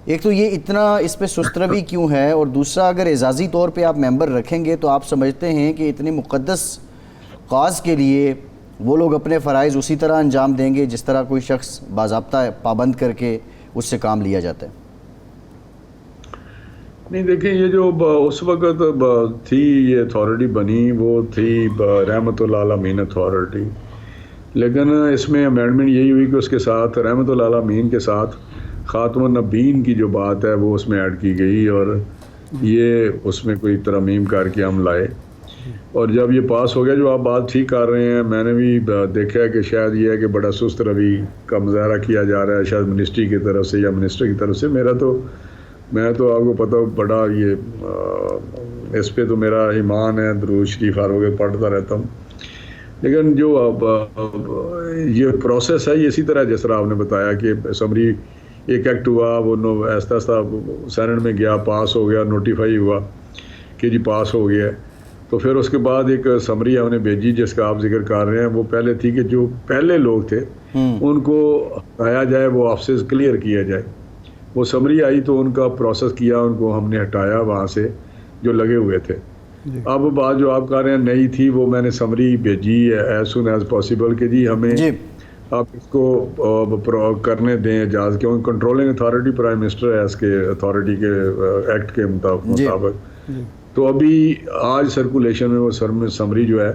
ایک تو یہ اتنا اس پہ سست روی کیوں ہے، اور دوسرا اگر اعزازی طور پہ آپ ممبر رکھیں گے تو آپ سمجھتے ہیں کہ اتنے مقدس کاز کے لیے وہ لوگ اپنے فرائض اسی طرح انجام دیں گے جس طرح کوئی شخص باضابطہ پابند کر کے اس سے کام لیا جاتا ہے؟ نہیں دیکھیں، یہ جو اس وقت تھی یہ اتھارٹی بنی وہ تھی رحمت اللہ عالمین اتھارٹی، لیکن اس میں امینڈمنٹ یہی ہوئی کہ اس کے ساتھ رحمت اللہ عالمین کے ساتھ خاتم النبیین کی جو بات ہے وہ اس میں ایڈ کی گئی، اور یہ اس میں کوئی ترمیم کر کے ہم لائے، اور جب یہ پاس ہو گیا جو آپ بات ٹھیک کر رہے ہیں، میں نے بھی دیکھا ہے کہ شاید یہ ہے کہ بڑا سست روی کا مظاہرہ کیا جا رہا ہے شاید منسٹری کی طرف سے یا منسٹر کی طرف سے۔ میں تو آپ کو پتہ بڑا یہ اس پہ تو میرا ایمان ہے، درود شریف ہر وقت پڑھتا رہتا ہوں، لیکن جو یہ پروسیس ہے یہ اسی طرح جس طرح آپ نے بتایا کہ اسمبلی ایک ایکٹ ہوا، وہ ایسا سینٹ میں گیا، پاس ہو گیا، نوٹیفائی ہوا کہ جی پاس ہو گیا، تو پھر اس کے بعد ایک سمری ہم نے بھیجی جس کا آپ ذکر کر رہے ہیں، وہ پہلے تھی کہ جو پہلے لوگ تھے ان کو ہٹایا جائے، وہ آفسز کلیئر کیا جائے۔ وہ سمری آئی تو ان کا پروسیس کیا، ان کو ہم نے ہٹایا وہاں سے جو لگے ہوئے تھے۔ اب بات جو آپ کہہ رہے ہیں نئی تھی، وہ میں نے سمری بھیجی ایز سون ایز پاسبل کہ جی ہمیں آپ اس کو کرنے دیں اجازت، کیونکہ کنٹرولنگ اتھارٹی پرائم منسٹر ہے اس کے اتھارٹی کے ایکٹ کے مطابق۔ تو ابھی آج سرکولیشن میں وہ سمری جو ہے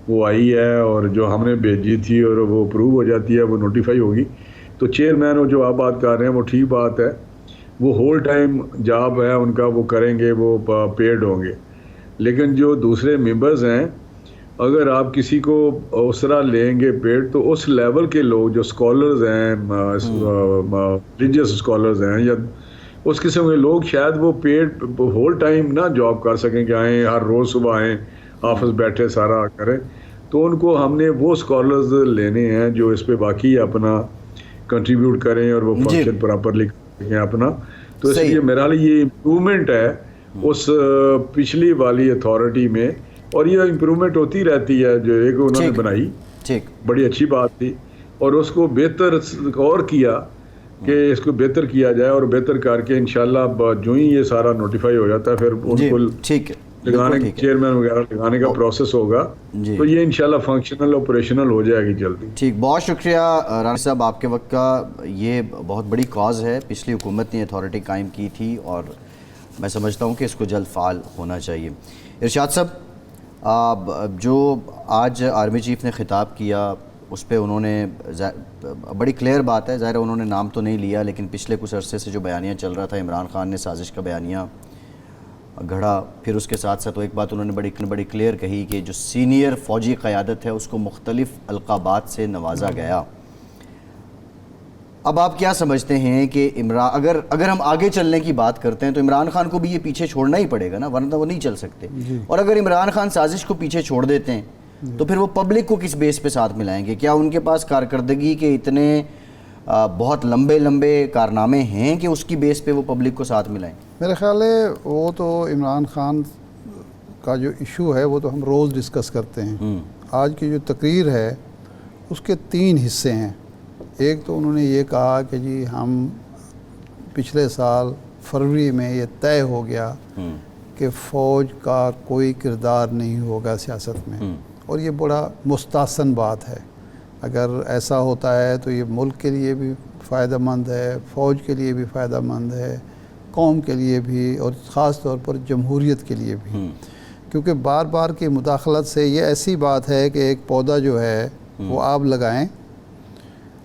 وہ آئی ہے، اور جو ہم نے بھیجی تھی اور وہ اپروو ہو جاتی ہے، وہ نوٹیفائی ہوگی، تو چیئرمین وہ جو آپ بات کر رہے ہیں وہ ٹھیک بات ہے، وہ ہول ٹائم جاب ہے ان کا، وہ کریں گے، وہ پیڈ ہوں گے، لیکن جو دوسرے ممبرز ہیں اگر آپ کسی کو اس طرح لیں گے پیڈ، تو اس لیول کے لوگ جو اسکالرز ہیں، ریلیجیس اسکالرز ہیں یا اس قسم کے لوگ، شاید وہ پیڈ ہول ٹائم نہ جاب کر سکیں کہ آئیں ہر روز صبح آئیں آفس بیٹھے سارا کریں، تو ان کو ہم نے وہ اسکالرز لینے ہیں جو اس پہ باقی اپنا کنٹریبیوٹ کریں اور وہ فنکشن پراپرلی کریں اپنا۔ تو اس لیے میرا لیے یہ امپرومنٹ ہے اس پچھلی والی اتھارٹی میں، اور یہ امپرومنٹ ہوتی رہتی ہے، جو ایک انہوں نے بنائی بڑی اچھی بات تھی، اور اس کو بہتر اور کیا کہ اس کو بہتر کیا جائے، اور بہتر کر کے انشاءاللہ جو ہی یہ سارا نوٹیفائی ہو جاتا ہے پھر ان کو لگانے چیئرمین وغیرہ لگانے کا پروسیس ہوگا، تو یہ انشاءاللہ فنکشنل آپریشنل ہو جائے گی جلدی۔ ٹھیک، بہت شکریہ رانی صاحب، آپ کے وقت کا یہ بہت بڑی کاز ہے، پچھلی حکومت نے اتھارٹی قائم کی تھی، اور میں سمجھتا ہوں کہ اس کو جلد فعال ہونا چاہیے۔ ارشاد صاحب، جو آج آرمی چیف نے خطاب کیا اس پہ انہوں نے بڑی کلیئر بات ہے، ظاہر انہوں نے نام تو نہیں لیا، لیکن پچھلے کچھ عرصے سے جو بیانیہ چل رہا تھا، عمران خان نے سازش کا بیانیہ گھڑا، پھر اس کے ساتھ ساتھ ایک بات انہوں نے بڑی کلیئر کہی کہ جو سینئر فوجی قیادت ہے اس کو مختلف القابات سے نوازا گیا۔ اب آپ کیا سمجھتے ہیں کہ اگر ہم آگے چلنے کی بات کرتے ہیں تو عمران خان کو بھی یہ پیچھے چھوڑنا ہی پڑے گا نا، ورنہ وہ نہیں چل سکتے، اور اگر عمران خان سازش کو پیچھے چھوڑ دیتے ہیں تو پھر وہ پبلک کو کس بیس پہ ساتھ ملائیں گے؟ کیا ان کے پاس کارکردگی کے اتنے بہت لمبے کارنامے ہیں کہ اس کی بیس پہ وہ پبلک کو ساتھ ملائیں؟ میرے خیال ہے وہ تو عمران خان کا جو ایشو ہے وہ تو ہم روز ڈسکس کرتے ہیں۔ آج کی جو تقریر ہے اس کے 3 حصے ہیں۔ ایک تو انہوں نے یہ کہا کہ جی ہم پچھلے سال فروری میں یہ طے ہو گیا کہ فوج کا کوئی کردار نہیں ہوگا سیاست میں، اور یہ بڑا مستحسن بات ہے۔ اگر ایسا ہوتا ہے تو یہ ملک کے لیے بھی فائدہ مند ہے، فوج کے لیے بھی فائدہ مند ہے، قوم کے لیے بھی، اور خاص طور پر جمہوریت کے لیے بھی، کیونکہ بار بار کی مداخلت سے یہ ایسی بات ہے کہ ایک پودا جو ہے وہ آپ لگائیں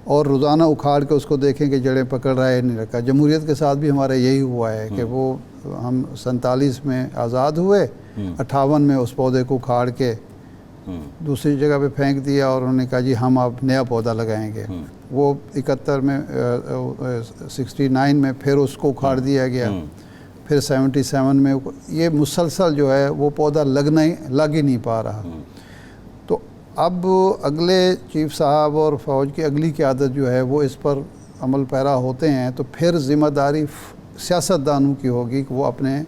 اور روزانہ اکھاڑ کے اس کو دیکھیں کہ جڑیں پکڑ رہا ہے نہیں رکھا۔ جمہوریت کے ساتھ بھی ہمارا یہی ہوا ہے کہ وہ ہم 47 میں آزاد ہوئے، 58 میں اس پودے کو اکھاڑ کے دوسری جگہ پہ پھینک دیا، اور انہوں نے کہا جی ہم اب نیا پودا لگائیں گے۔ وہ 71 میں 69 میں پھر اس کو اکھاڑ دیا گیا، پھر 77 میں، یہ مسلسل جو ہے وہ پودا لگ ہی نہیں پا رہا۔ تو اب اگلے چیف صاحب اور فوج کی اگلی قیادت جو ہے وہ اس پر عمل پیرا ہوتے ہیں، تو پھر ذمہ داری سیاستدانوں کی ہوگی کہ وہ اپنے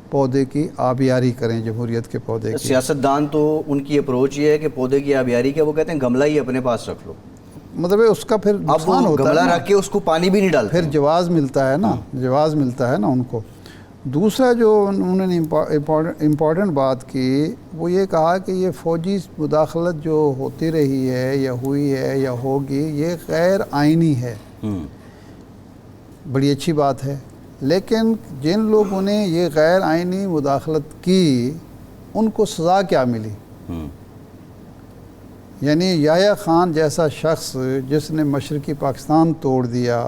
پودے کی آبیاری کریں، جمہوریت کے پودے کی۔ سیاستدان تو ان کی اپروچ یہ ہے کہ پودے کی آبیاری کیا، وہ کہتے ہیں گملہ ہی اپنے پاس رکھ لو۔ مطلب اس کا پھر اب نقصان وہ ہوتا گملہ ہے نا، رکھ کے اس کو پانی بھی نہیں ڈالتے، پھر جواز ملتا ہے نا، جواز ملتا ہے نا ان کو۔ دوسرا جو انہوں نے امپورٹنٹ بات کی وہ یہ کہا کہ یہ فوجی مداخلت جو ہوتی رہی ہے یا ہوئی ہے یا ہوگی یہ غیر آئینی ہے۔ بڑی اچھی بات ہے، لیکن جن لوگوں نے یہ غیر آئینی مداخلت کی ان کو سزا کیا ملی؟ یعنی یحییٰ خان جیسا شخص جس نے مشرقی پاکستان توڑ دیا،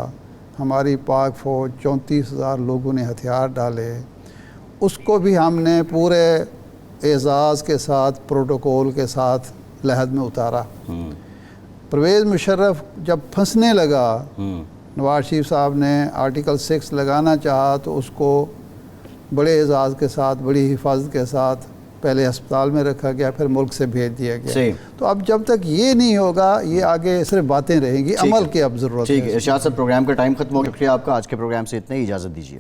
ہماری پاک فوج 34,000 لوگوں نے ہتھیار ڈالے، اس کو بھی ہم نے پورے اعزاز کے ساتھ پروٹوکول کے ساتھ لحد میں اتارا۔ پرویز مشرف جب پھنسنے لگا، نواز شریف صاحب نے آرٹیکل 6 لگانا چاہا تو اس کو بڑے اعزاز کے ساتھ، بڑی حفاظت کے ساتھ پہلے ہسپتال میں رکھا گیا، پھر ملک سے بھیج دیا گیا۔ تو اب جب تک یہ نہیں ہوگا یہ آگے صرف باتیں رہیں گی، عمل کی اب ضرورت ہے۔ ٹھیک ہے ارشاد صاحب، پروگرام کا ٹائم ختم ہو گیا، شکریہ آپ کا، آج کے پروگرام سے اتنا ہی، اجازت دیجیے۔